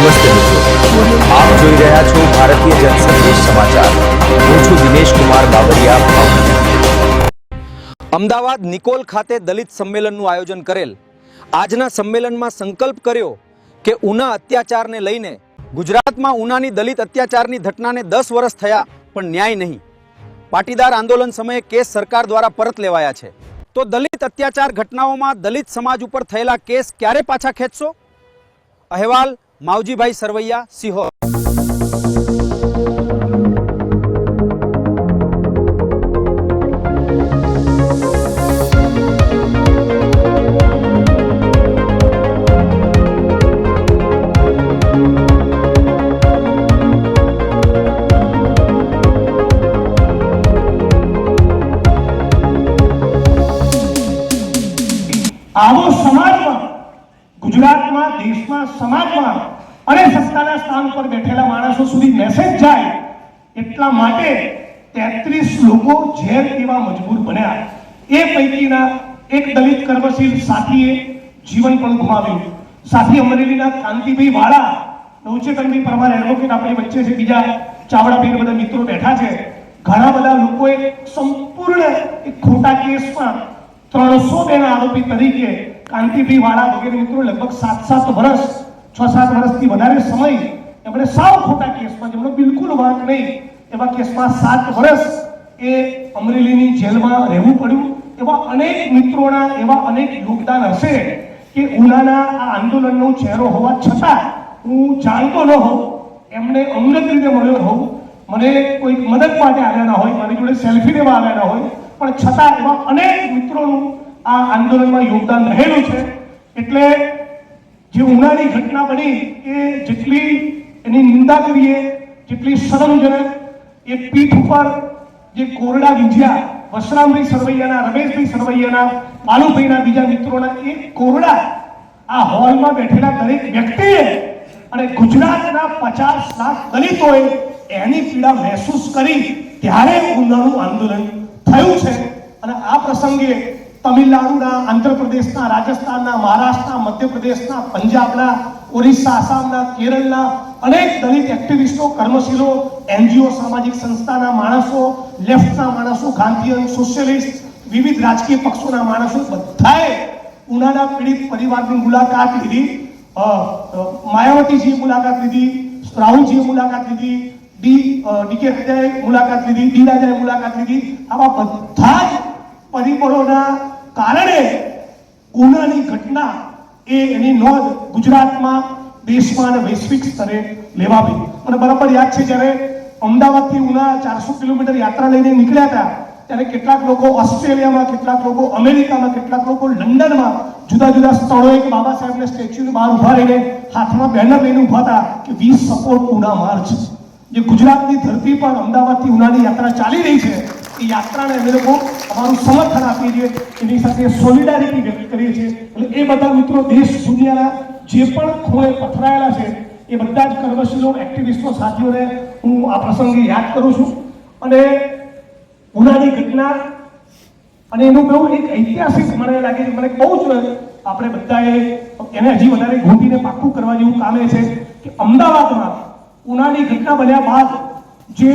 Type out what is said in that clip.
નમસ્તે મિત્રો, આપ જોઈ રહ્યા છો ભારતીય જનસંદેશ સમાચાર। હું છું દિનેશ કુમાર બાબરિયા, ભાવનગર। અમદાવાદ નિકોલ ખાતે દલિત સંમેલનનું આયોજન કરેલ આજના સંમેલનમાં સંકલ્પ કર્યો કે ઉના અત્યાચારને લઈને ગુજરાતમાં ઉનાની દલિત અત્યાચારની ઘટનાને 10 વર્ષ થયા પણ ન્યાય નહીં। પાટીદાર આંદોલન સમયે કેસ સરકાર દ્વારા પરત લેવાયા છે, તો દલિત અત્યાચાર ઘટનાઓમાં દલિત સમાજ ઉપર થયેલા કેસ ક્યારે પાછા ખેંચશો? અહેવાલ માવજીભાઈ સરવૈયા, સિહોર। आवो समाजમાં ગુજરાતમાં દેશમાં સમાજમાં અને સત્તાના સ્થાન પર બેઠેલા માણસો સુધી મેસેજ જાય એટલા માટે 33 લોકો ઝેર પીવા મજબૂર બન્યા। એ પૈકીના એક દલિત કર્મશીલ સાથીએ જીવન પણ ગુમાવ્યું। સાથી અમરેલીના કાંતિભાઈ વાળા, નવચેતનભાઈ પરમાર એડવોકેટ આપણી વચ્ચે છે, બીજા ચાવડાભાઈ બધા મિત્રો બેઠા છે। ઘણા બધા લોકોએ સંપૂર્ણ એક ખોટા કેસમાં 302 ના આરોપી તરીકે કાંતિભાઈ વાળા વગેરે મિત્રો લગભગ 7 વર્ષ 6-7 વર્ષથી વધારે સમય એમણે સાવ ખોટા કેસમાં, જેમનો બિલકુલ વાંક નહીં એવા કેસમાં 7 વર્ષ એ અમરેલીની જેલમાં રહેવું પડ્યું। એવા અનેક મિત્રોના એવા અનેક યોગદાન હશે કે ઉનાના આ આંદોલનનો ચહેરો હોવા છતાં હું જાણતો ન હોઉં, એમને અંગત રીતે મળ્યો હોઉં, મને કોઈ મદદ માટે આવ્યા ના હોય, મારી જોડે સેલ્ફી લેવા આવ્યા ના હોય, પણ છતાં એવા અનેક મિત્રોનું આ આંદોલનમાં યોગદાન રહેલું છે। એટલે જે ઉનાની ઘટના બની એ જેટલી એની નિંદા કરીએ, જેટલી શરમજનક, એ પીઠ ઉપર જે કોરડા વિંજ્યા વસરામભાઈ સરવૈયાના, રમેશભાઈ સરવૈયાના, બાલુભાઈના, બીજા મિત્રોના એ કોરડા આ હોલમાં બેઠેલા દરેક વ્યક્તિએ અને ગુજરાતના 50 લાખ દલિતોએ એની પીડા મહેસૂસ કરી ત્યારે ઉનાનું આંદોલન થયું છે। અને આ પ્રસંગે તમિલનાડુના, આંધ્રપ્રદેશના, રાજસ્થાનના, મહારાષ્ટ્રના, મધ્યપ્રદેશના, પંજાબના, ઓરિસ્સા, આસામના, કેરળના અનેક દલિત એક્ટિવિસ્ટો, કર્મશીલો, એનજીઓ, સામાજિક સંસ્થાના માણસો, લેફ્ટના માણસો, ગાંધીયન, સોશિયલિસ્ટ, વિવિધ રાજકીય પક્ષોના માણસો બધાએ ઉનાના પીડિત પરિવારની મુલાકાત લીધી। માયાવતીજીએ મુલાકાત લીધી, રાહુલજીએ મુલાકાત લીધી, ડીકે રાજાએ મુલાકાત લીધી, ડી રાજાએ મુલાકાત લીધી। આવા બધા જ પરિબળોના કારણે ઉનાની ઘટના એની નોંધ ગુજરાતમાં, દેશમાં અને વૈશ્વિક સ્તરે લેવાવી। મને બરાબર યાદ છે જ્યારે અમદાવાદથી ઉના 400 કિલોમીટર યાત્રા લઈને નીકળ્યા હતા ત્યારે કેટલાક લોકો ઓસ્ટ્રેલિયામાં, કેટલાક લોકો અમેરિકામાં, કેટલાક લોકો લંડનમાં જુદા જુદા સ્થળોએ બાબા સાહેબના સ્ટેચ્યુની બહાર ઉભા રહીને હાથમાં બેનર લઈને ઉભા હતા કે વી સપોર્ટ ઉના માર્ચ। જે ગુજરાતની ધરતી પર અમદાવાદથી ઉનાની યાત્રા ચાલી રહી છે એ યાત્રાને અમે લોકો અમારું સમર્થન આપીએ છીએ, એની સાથે સોલિડારિટી વ્યક્ત કરીએ છીએ। એટલે એ બધા મિત્રો દેશ દુનિયાના જે પણ ખૂણે પથરાયેલા છે એ બધા જ કર્મશીલો, એક્ટિવિસ્ટો, સાથીઓને હું આ પ્રસંગે યાદ કરું છું। અને ઉનાની ઘટના અને એનું બહુ એક ઐતિહાસિક મને લાગે છે, મને બહુ જ આપણે બધાએ એને હજી વધારે ઘૂંટીને પાક્કું કરવા જેવું કામ એ છે કે અમદાવાદમાં ઉનાની ઘટના બન્યા બાદ જે